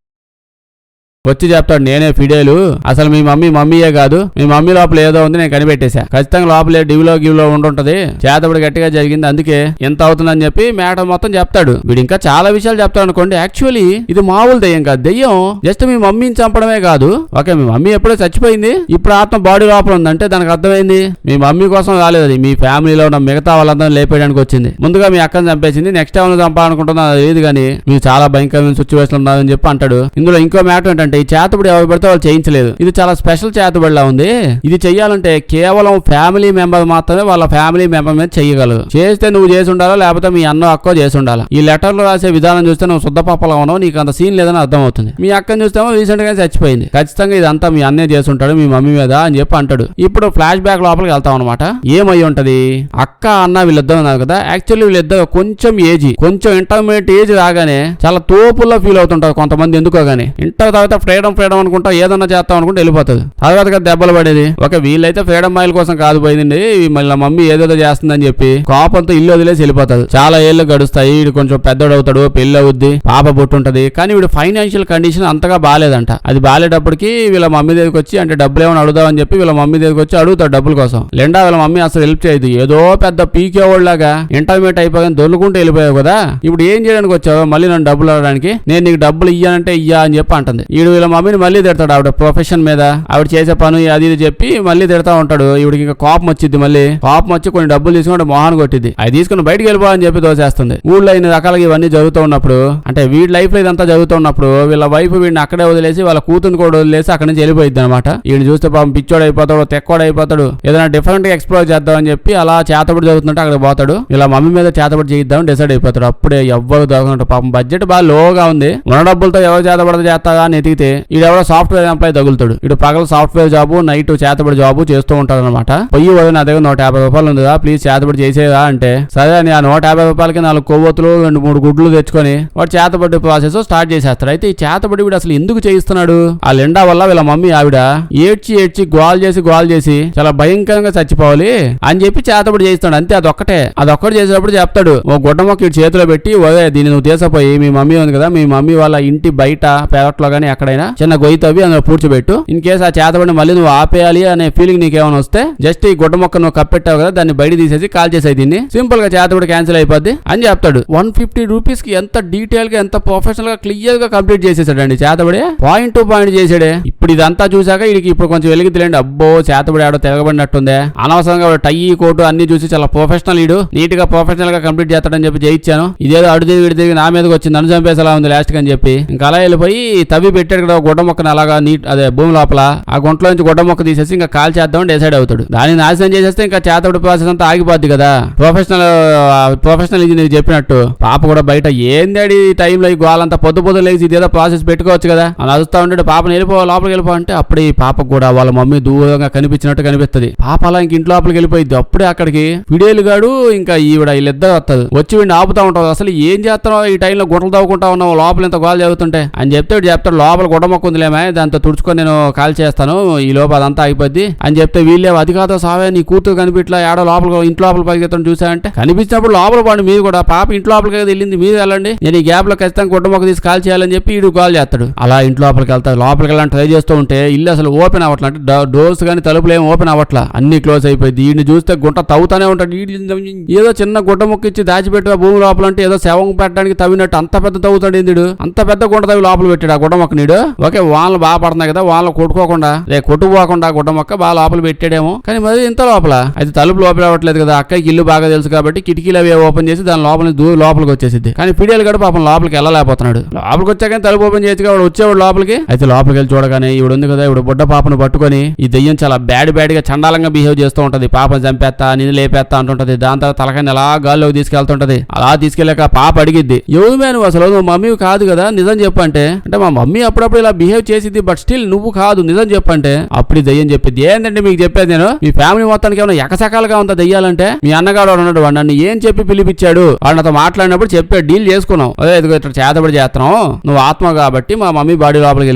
వచ్చి చెప్తాడు, నేనే ఫిడేలు, అసలు మీ మమ్మీయే కాదు, మీ మమ్మీ లోపల ఏదో ఉంది, నేను కనిపెట్టేశా. ఖచ్చితంగా లోపలే గివ్లో ఉండుంటది, చేతబడి గట్టిగా జరిగింది, అందుకే ఎంత అవుతుందని చెప్పి మ్యాటర్ మొత్తం చెప్తాడు. వీడు ఇంకా చాలా విషయాలు చెప్తాడు అనుకోండి. యాక్చువల్లీ ఇది మామూలు దెయ్యం కాదు. దెయ్యం జస్ట్ మీ మమ్మీని చంపడమే కాదు. ఓకే, మీ మమ్మీ ఎప్పుడో చచ్చిపోయింది, ఇప్పుడు ఆత్మ బాడీ లోపల ఉందంటే దానికి అర్థమైంది మీ మమ్మీ కోసం రాలేదు, అది మీ ఫ్యామిలీలో ఉన్న మిగతా వాళ్ళందరూ లేపేయడానికి వచ్చింది. ముందుగా మీ అక్కని చంపేసింది, నెక్స్ట్ ఎవరిని చంపాలనుకుంటున్నా అది లేదు, కానీ మీరు చాలా భయంకరమైన సిచ్యువేషన్ ఉన్నారని చెప్పి అంటాడు. ఇందులో ఇంకో మ్యాటర్ ఏంటంటే ఈ చేతబడి ఎవరు పడితే వాళ్ళు చేయించలేదు. ఇది చాలా స్పెషల్ చేతబడిలా ఉంది. ఇది చెయ్యాలంటే కేవలం ఫ్యామిలీ మెంబర్ మాత్రమే వాళ్ళ ఫ్యామిలీ మెంబర్ మీద చెయ్యగలరు. చేస్తే నువ్వు చేసి ఉండాలా, లేకపోతే మీ అన్న అక్కో చేసి ఉండాలా. ఈ లెటర్లు రాసే విధానం చూస్తే నువ్వు శుద్ధపప్పలా ఉన్నావు, నీకు అంత సీన్ లేదని అర్థం అవుతుంది. మీ అక్కని చూస్తేమో రీసెంట్ గా చచ్చిపోయింది, ఖచ్చితంగా ఇదంతా మీ అన్నే చేసి ఉంటాడు మీ మమ్మీ మీద అని చెప్పి అంటాడు. ఇప్పుడు ఫ్లాష్ బ్యాక్ లోపలికి వెళ్తాం అనమాట. ఏమై ఉంటది, అక్క అన్న వీళ్ళిద్దరు ఉన్నారు కదా, యాక్చువల్లీ వీళ్ళిద్దరు కొంచెం ఇంటర్మీడియట్ ఏజ్ రాగానే చాలా తోపుల్లో ఫీల్ అవుతుంటారు కొంతమంది. ఎందుకో గానీ ఇంటర్ తర్వాత ఫ్రీడమ్ అనుకుంటా ఏదన్నా చేస్తాం అనుకుంటే వెళ్ళిపోతుంది. తర్వాత దెబ్బలు పడేది. ఒక వీళ్ళైతే ఫ్రీడమ్ మైల్ కోసం కాదు పోయింది, మళ్ళీ మమ్మీ ఏదేదో చేస్తుందని చెప్పి కోపంతో ఇల్లు వదిలేసి వెళ్ళిపోతాడు. చాలా ఏళ్ళు గడుస్తాయి, వీడు కొంచెం పెద్దోడు అవుతాడు, పెళ్లి అవుద్ది, పాప పుట్టుంటది. కానీ వీడు ఫైనాన్షియల్ కండిషన్ అంతగా బాగాలేదంట. అది బాగాలేటప్పటికి వీళ్ళ మమ్మీ దగ్గరికి వచ్చి అంటే డబ్బులు ఏమైనా అడుగుదామని చెప్పి వీళ్ళ మమ్మీ దగ్గరికి వచ్చి అడుగుతాడు డబ్బుల కోసం. లెండా వీళ్ళ మమ్మీ అసలు హెల్ప్ చేయదు. ఏదో పెద్ద పీకేవాళ్ళలాగా ఇంటర్మీడియట్ అయిపోయి దొల్లుకుంటూ వెళ్ళిపోయావు కదా, ఇప్పుడు ఏం చేయడానికి వచ్చావు, మళ్ళీ నన్ను డబ్బులు అడగడానికి, నేను నీకు డబ్బులు ఇయ్యానంటే ఇయ్యా అని చెప్పి అంటుంది. వీడు వీళ్ళ మమ్మీని మళ్ళీ తిడతాడు ఆవిడ ప్రొఫెషన్ మీద, ఆవిడ చేసే పని అది ఇది చెప్పి మళ్ళీ తిడతా ఉంటాడు. ఈవిడికి ఇంకా కోపం వచ్చింది. మళ్ళీ కోపం వచ్చి కొన్ని డబ్బులు తీసుకుంటే మొహాన్ని కొట్టింది. అది తీసుకుని బయటకు వెళ్ళిపో అని చెప్పి దోసేస్తుంది. ఊళ్ళో ఇన్ని రకాలుగా ఇవన్నీ జరుగుతూ ఉన్నప్పుడు, అంటే వీడి లైఫ్ లో ఇదంతా జరుగుతూ ఉన్నప్పుడు వీళ్ళ వైఫ్ వీడిని అక్కడే వదిలేసి వాళ్ళ కూతురు కూడా వదిలేసి అక్కడి నుంచి వెళ్ళిపోయింది అనమాట. వీడిని చూస్తే పాపం పిచ్చోడు అయిపోతాడు, తెక్కోడు అయిపోతాడు. ఏదైనా డిఫరెంట్ గా ఎక్స్ప్లోర్ చేద్దామని చెప్పి అలా చేతబడి జరుగుతుంటే అక్కడ పోతాడు. ఇలా మమ్మీ మీద చేతబడి చేద్దామని డిసైడ్ అయిపోతాడు. అప్పుడే ఎవ్వరు దొరకనట్టు, పాపం బడ్జెట్ బాగా లోగా ఉంది, ఉన్న డబ్బులతో ఎవరు చేతబడి చేస్తారా అని ఎతికితే ఈడెవరో సాఫ్ట్వేర్ ఎంప్లాయ్ తగులుతాడు. ఇటు పగల సాఫ్ట్వేర్ జాబు, నైట్ చేతబడి జాబు చేస్తూ ఉంటాడు అనమాట. పొయ్యి వదిన నా దగ్గర 150 రూపాయలు ఉందిగా, ప్లీజ్ చేతబడి చేసేదా అంటే, సరే అని ఆ 150 రూపాయలకి 4 కొవ్వొత్తులు 2-3 గుడ్లు తెచ్చుకొని వాడు చేతబడి ప్రాసెస్ స్టార్ట్ చేసేస్తాడు. అయితే ఈ చేతబడి వీడు అసలు ఎందుకు చేయిస్తున్నాడు, ఆ లెండా వల్ల వీళ్ళ మమ్మీ ఆవిడ ఏడ్చి గోల్ చేసి చాలా భయంకరంగా చచ్చిపోవాలి అని చెప్పి చేతబడి చేయిస్తాడు. అంతే, అదొక్కటి చేసేటప్పుడు చెప్తాడు, ఓ గుడ్డ మొక్క ఇటు చేతిలో పెట్టి, ఓదే దీన్ని నువ్వు తీసపోయి మీ మమ్మీ ఉంది కదా, మీ మమ్మీ వాళ్ళ ఇంటి బయట పెరట్లో గానీ ఎక్కడైనా చిన్న గొయ్యి తవ్వి అందులో పూడ్చిపెట్టు. ఇన్ కేసు ఆ చేతబడిని మళ్ళీ నువ్వు ఆపేయాలి అనే ఫీలింగ్ నీకేమైనా వస్తే జస్ట్ ఈ గుడ్డ మొక్క నువ్వు కప్పెట్టావు కదా, దాన్ని బయట తీసేసి కాల్ చేసేది, దీన్ని సింపుల్ గా చేతబడి క్యాన్సిల్ అయిపోద్ది అని చెప్తాడు. 150 రూపీస్ కి ఎంత డీటెయిల్ గా ఎంత ప్రొఫెషనల్ గా క్లియర్ గా కంప్లీట్ చేసేసాడండి చేతబడి, పాయింట్ టు పాయింట్ చేసాడే. ఇప్పుడు ఇదంతా చూసాక వీడికి ఇప్పుడు కొంచెం వెలిగిద్దిలేండి, అబ్బో చేతబడి ఆడో తిరగబడినట్టుందే, అనవసరంగా టై కోటు అన్ని చూసి చాలా ప్రొఫెషనల్, ఈడు నీట్ గా ప్రొఫెషనల్ గా కంప్లీట్ చేస్తాడని చెప్పి చేయించాను. ఇదేదో అడు తిరిగి తిరిగి నా మీదకి వచ్చి నన్ను చంపేసేలా ఉంది లాస్ట్ అని చెప్పి ఇంకా అలా వెళ్ళిపోయి తవ్వి పెట్టాడు కదా గుడ్డ మొక్కను, అలాగా నీట్ అదే భూమి లోపల ఆ గుంటలో నుంచి గుడ్డ మొక్క తీసేసి ఇంకా కాల్ చేద్దామని డిసైడ్ అవుతాడు. దాన్ని నాశనం చేసేస్తే ఇంకా చేతబడి ప్రాసెస్ అంతా ఆగిపోద్ది కదా. ప్రొఫెషనల్ ఇంజనీర్ చెప్పినట్టు పాప కూడా బయట ఏందాడి ఈ టైంలో ఈ గోలంతా పొద్దు లేచి ఇదేదో ప్రాసెస్ పెట్టుకోవచ్చు కదా అని అదుస్తా ఉంటాడు. పాపను లోపలికి వెళ్ళిపో అంటే అప్పుడే ఈ పాపకు కూడా వాళ్ళ మమ్మీ దూరంగా కనిపించినట్టు కనిపిస్తుంది. పాప అలా ఇంక ఇంట్లో లోపలికి వెళ్ళిపోయింది. అప్పుడే అక్కడికి ఫిడేలు గాడు ఇంకా ఈవిడ వీళ్ళిద్దరు వస్తుంది. వచ్చి వీడిని ఆపుతా ఉంటారు. అసలు ఏం చేస్తున్నావు ఈ టైంలో గుంటలు తవ్వుకుంటా ఉన్నావు, లోపల ఇంత గోలు జరుగుతుంటే అని చెప్తాడు. లోపల గుడ్డ మొక్క ఉందిలేమే, దాంతో తుడుచుకొని నేను కాల్ చేస్తాను, ఈ లోపల అదంతా అయిపోద్ది అని చెప్తే వీళ్ళే అది కాదో సావే నీ కూతురు కనిపించలా, ఏడో లోపల ఇంట్లో లోపల పరిగెత్తడం చూసాయంటే కనిపించినప్పుడు లోపల పడి మీరు కూడా పాప ఇంట్లో లోపలికి వెళ్ళింది, మీరు వెళ్ళండి, నేను ఈ గ్యాప్ లో ఖచ్చితంగా గుడ్డ మొక్క తీసి కాల్ చేయాలని చెప్పి వీడు కాల్ చేస్తాడు. అలా ఇంట్లో లోపలికి వెళ్తాడు. లోపలికి వెళ్ళాలని ట్రై చేస్తూ ఉంటే ఇల్లు అసలు ఓపెన్ అవ్వట్లా, అంటే డోర్స్ కానీ తలుపులు ఏం ఓపెన్ అవ్వట్లా, అన్ని క్లోజ్ అయిపోయింది. వీడిని చూస్తే గుంట తవ్వుతానే ఉంటాడు. ఏదో చిన్న గుడ్డ మొక్క ఇచ్చి దాచిపెట్టి భూమి లోపల అంటే ఏదో శవం పెట్టడానికి తవ్వినట్టు అంత పెద్ద తవ్వుతాడు. ఏంది అంత పెద్ద గుంట తవ్వి లోపల పెట్టాడు ఆ గుడ్డ మొక్క. నీడు ఓకే వానలు బాగా పడుతున్నాయి కదా, వానలు కొట్టుకోకుండా గుడ్డ మొక్క బాగా లోపల పెట్టాడేమో, కానీ మరి ఇంత లోపల అయితే తలుపు లోపల అవ్వట్లేదు కదా. అక్కకి ఇల్లు బాగా తెలుసు కాబట్టి కిటికీలు అవి ఓపెన్ చేసి దాని లోపల లోపలికి వచ్చేసింది. కానీ పిడియలు కూడా పాపం లోపలికి వెళ్ళలేకపోతున్నాడు. లోపలికి వచ్చాక తలుపు ఓపెన్ చేయొచ్చు, వాడు వచ్చేవాడు లోపలికి. అయితే లోపలికి వెళ్ళి చూడగానే ఇవిడు ఉంది కదా, ఇవిడు బుడ్డ పాపను పట్టుకొని ఈ దెయ్యం చాలా బ్యాడ్ గా చండాలంగా బిహేవ్ చేస్తూ ఉంటది. పాపను చంపేస్తా నేను లేపేస్తా అంటుంటది. దాని తర్వాత తలకాయని అలా గాల్లోకి తీసుకెళ్తుంటది. అలా తీసుకెళ్ళాక పాప అడిగిద్ది, ఎవరు నువ్వు అసలు నువ్వు మమ్మీ కాదు కదా, నిజం చెప్పంటే అంటే మా మమ్మీ అప్పుడప్పుడు ఇలా బిహేవ్ చేసింది, బట్ స్టిల్ నువ్వు కాదు నిజం చెప్పంటే. అప్పుడు దెయ్యం చెప్పింది, ఏంటంటే మీకు చెప్పేది నేను మీ ఫ్యామిలీ మొత్తానికి ఏమైనా ఎకసకాలుగా ఉందా దెయ్యాలంటే, మీ అన్నగాడు ఉన్నాడు, వాడు నన్ను ఏం చెప్పి పిలిపించాడు, వాడు నాతో మాట్లాడినప్పుడు చెప్పే డీల్ చేసుకున్నావు, అదే ఇదిగో ఇట్లా చేతబడి చేస్తున్నావు, నువ్వు ఆత్మ కాబట్టి మా మమ్మీ బాడీ లోపలికి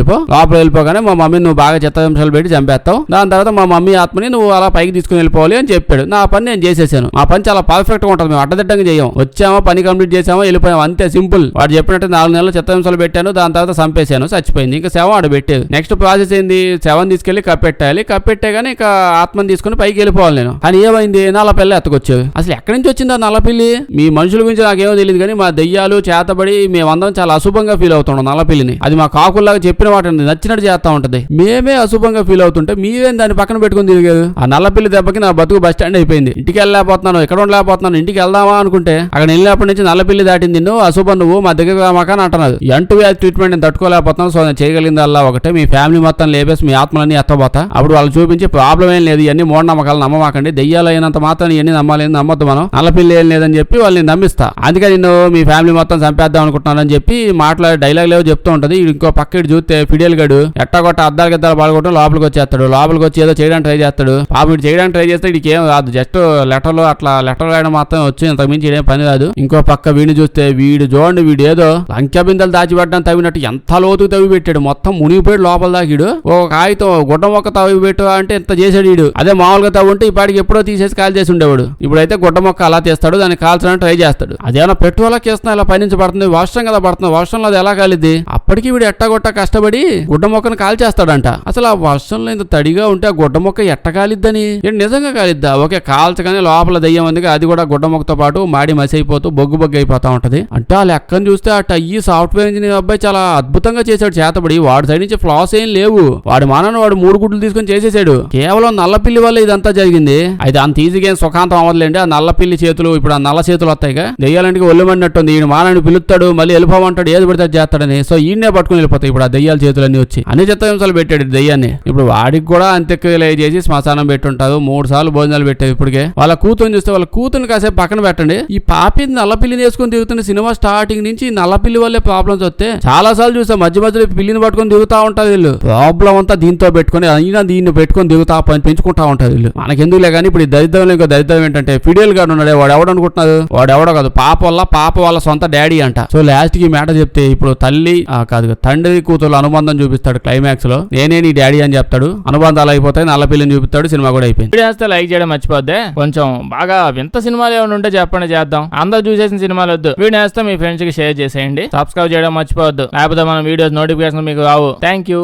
వెళ్ళిపోగానే మా మమ్మీ నువ్వు బాగా చిత్రహింసలు పెట్టి చంపేస్తావు, దాని తర్వాత మా మమ్మీ ఆత్మని నువ్వు అలా పైకి తీసుకుని వెళ్ళిపోవాలి అని చెప్పాడు. నా పని నేను చేసేసాను, మా పని చాలా పర్ఫెక్ట్ గా ఉంటుంది, మేము అడ్డదిడ్డంగా చేయం, వచ్చామో పని కంప్లీట్ చేసామో వెళ్ళిపోయాం అంతే సింపుల్. వాడు చెప్పినట్టు 4 నెలలు చిత్రహింసలు పెట్టాను, దాని తర్వాత చంపేశాను, చచ్చిపోయింది. ఇంకా శవం ఆడ పెట్టేది. నెక్స్ట్ ప్రాసెస్ ఏంది, శవం తీసుకెళ్లి కప్పెట్టేగానే ఇక ఆత్మని తీసుకుని పైకి వెళ్ళిపోవాలి నేను. కానీ ఏమైంది, నల్ల పిల్ల ఎత్తకొచ్చేది. అసలు ఎక్కడి నుంచి వచ్చింది ఆ నల్లపిల్లి, మీ మనుషుల గురించి నాకేమో తెలియదు కానీ మా దెయ్యాలు చేతబడి మేమందరం చాలా అశుభంగా ఫీల్ అవుతున్నాం నల్లపిల్లిని. అది మా కాకుల్లాగా చెప్పిన వాటిని నచ్చినట్టు చేస్తా ఉంటది, మేమే అశుభంగా ఫీల్ అవుతుంటే మీరేం దాన్ని పక్కన పెట్టుకుని తిరిగారు. ఆ నల్లపిల్లి దెబ్బకి నా బతుకు బస్ స్టాండ్ అయిపోయింది. ఇంటికి వెళ్ళలేకపోతున్నాను, ఎక్కడ ఉండలేకపోతున్నాను, ఇంటికి వెళ్దామా అనుకుంటే అక్కడ వెళ్ళినప్పటి నుంచి నల్లపిల్లి దాటింది, నిన్ను అశుభం నువ్వు మా దగ్గర రామాకని అంటున్నారు. అంటూ ట్రీట్మెంట్ నేను తట్టుకోలేకపోతున్నాను, సో నేను చేయగలిగింది అలా ఒకటే మీ ఫ్యామిలీ మొత్తం లేపేసి మీ ఆత్మలన్నీ ఎత్తబోతా. అప్పుడు వాళ్ళు చూపించి ప్రాబ్లం ఏం లేదు, ఇవన్నీ మూఢనమ్మకాలు నమ్మమాకండి, దెయ్యాలు అయినంత మాత్రం ఇవన్నీ నమ్మాలని నమ్మద్దు మనం, నల్లపిల్లి ఏం లేదని చెప్పి వాళ్ళని నమ్మిస్తా, అందుకే నిన్ను మీ ఫ్యామిలీ మొత్తం చంపేద్దాం అనుకుంటున్నానని చెప్పి మాట్లాడే డైలాగ్ లేవో చెప్తూ ఉంటది. ఇంకో పక్క చూస్తే ఫిడియల్ గడు ఎట్టగొట్ట అద్దాలు గిద్దాలు పాల్గొట్టడం లోపలికి వచ్చేస్తాడు. లోపలికి వచ్చి ఏదో చేయడానికి ట్రై చేస్తాడు. పాపం ఇటు చేయడానికి ట్రై చేస్తే ఇడికి ఏం రాదు, జస్ట్ లెటర్ రాయడం మాత్రం వచ్చి ఇంతకు మించి ఇదేం పని రాదు. ఇంకో పక్క వీడిని చూస్తే వీడు చూడండి, వీడు ఏదో లంకె బిందెలు దాచిపెట్టడం తవ్వినట్టు ఎంత లోతుకు తవ్వి పెట్టాడు, మొత్తం మునిగిపోయాడు లోపల దాకిడు. ఒక కాగితం గుడ్డ మొక్క తవ్వి పెట్టు అంటే ఇంత చేసాడు వీడు. అదే మామూలుగా తవ్వుంటే ఈ పాటికి ఎప్పుడో తీసేసి కాల్ చేసి ఉండేవాడు. ఇప్పుడైతే గుడ్డ మొక్క అలా తీస్తాడు, దాన్ని కాల్చడానికి ట్రై చేస్తాడు. అదేమన్నా పెట్రోలకి వేస్తున్నా ఇలా పైనుంచి పడుతుంది, వర్షం కదా పడుతుంది, వర్షంలో అది ఎలా కాలిద్ది. అప్పటికి వీడు ఎట్టగొట్ట కష్టపడి గుడ్డ మొక్కను కాల్చేస్తాడంట. అసలు ఆ వర్షంలో ఇంత తడిగా ఉంటే ఆ గుడ్డ మొక్క ఎట్ట కాలిద్దని, నిజంగా కాలిద్దా? ఓకే, కాల్చగానే లోపల దయ్యం ఉంది, అది కూడా గుడ్డ మొక్కతో పాటు మాడి మసి అయిపోతూ బొగ్గు అయిపోతా ఉంటది. అంటే ఆ లెక్కను చూస్తే ఆ టయ్యి సాఫ్ట్వేర్ ఇంజనీర్ అబ్బాయి చాలా అద్భుతంగా చేశాడు చేతబడి. వాడి సైడ్ నుంచి ఫ్లాస్ ఏం లేవు. వాడి మానను వాడు 3 గుడ్లు తీసుకొని చేసేసాడు. కేవలం నల్లపిల్లి వల్ల ఇదంతా జరిగింది. అయితే అంత ఈజీగా సుఖాంతం అవ్వదులేండి. ఆ నల్లపిల్లి చేతులు, ఇప్పుడు ఆ నల్ల చేతులు వస్తాయిగా, దెయ్యాలంటే ఒళ్ళుమన్నట్టుంది. ఈయన మానని పిలుస్తాడు, మళ్ళీ వెళ్ళిపోమంటాడు, ఏది పడితే చేస్తాడని. సో ఈయనే పట్టుకుని వెళ్ళిపోతాయి ఇప్పుడు ఆ దెయ్యాల చేతులన్నీ వచ్చి. అన్ని చిత్రహింసలు పెట్టాడు దెయ్యాన్ని. ఇప్పుడు వాడికి కూడా అంత్యక్రియలు చేసి శ్మశానం పెట్టుంటారు. 3 సార్లు భోజనాలు పెట్టారు. ఇప్పటికే వాళ్ళ కూతురు చూస్తే వాళ్ళ కూతురుని కాసేపు పక్కన పెట్టండి. ఈ పాపి నల్లపిల్లిని వేసుకొని తిరుగుతున్న సినిమా స్టార్టింగ్ నుంచి నల్లపిల్లి వల్లే ప్రాబ్లమ్స్ వస్తే చాలా సార్లు చూస్తే మధ్య మధ్యలో పిల్లిని పట్టుకొని దిగుతా ఉంటారు వీళ్ళు. ప్రాబ్లం అంతా దీంతో పెట్టుకుని అయినా దీన్ని పెట్టుకొని దిగుతా పెంచుకుంటా ఉంటారు వీళ్ళు. మనకెందుకులే కానీ ఇప్పుడు ఈ దరిద్రంలో ఇంకో దరిద్రం ఏంటంటే ఫిడేల్ గారు ఉన్నాడే, వాడు ఎవడనుకుంటున్నారు? వాడు ఎవడో కాదు, పాప వాళ్ళ సొంత డాడీ అంట. సో లాస్ట్ కి మ్యాటర్ చెప్తే ఇప్పుడు తల్లి కాదు తండ్రి కూతురు అనుబంధం చూపిస్తాడు క్లైమాక్స్ లో. నేనే నీ డాడీ అని చెప్తాడు. అనుబంధాలు అయిపోతాయి, నల్లపిల్లిని చూపిస్తాడు. సినిమా కూడా అయిపోయింది. వీడియో లైక్ చేయడం మర్చిపోద్దే. కొంచెం బాగా వింత సినిమాలు ఏమైనా ఉంటే చెప్పండి, చేద్దాం. అందరూ చూసేసిన సినిమాలు వద్దు. వీడియో వేస్తే మీ ఫ్రెండ్స్ కి షేర్ చేసేయండి. సబ్స్క్రైబ్ చేయడం మర్చిపోవద్దు, లేకపోతే మన వీడియోస్ నోటిఫికేషన్ మీకు రావు. Thank you.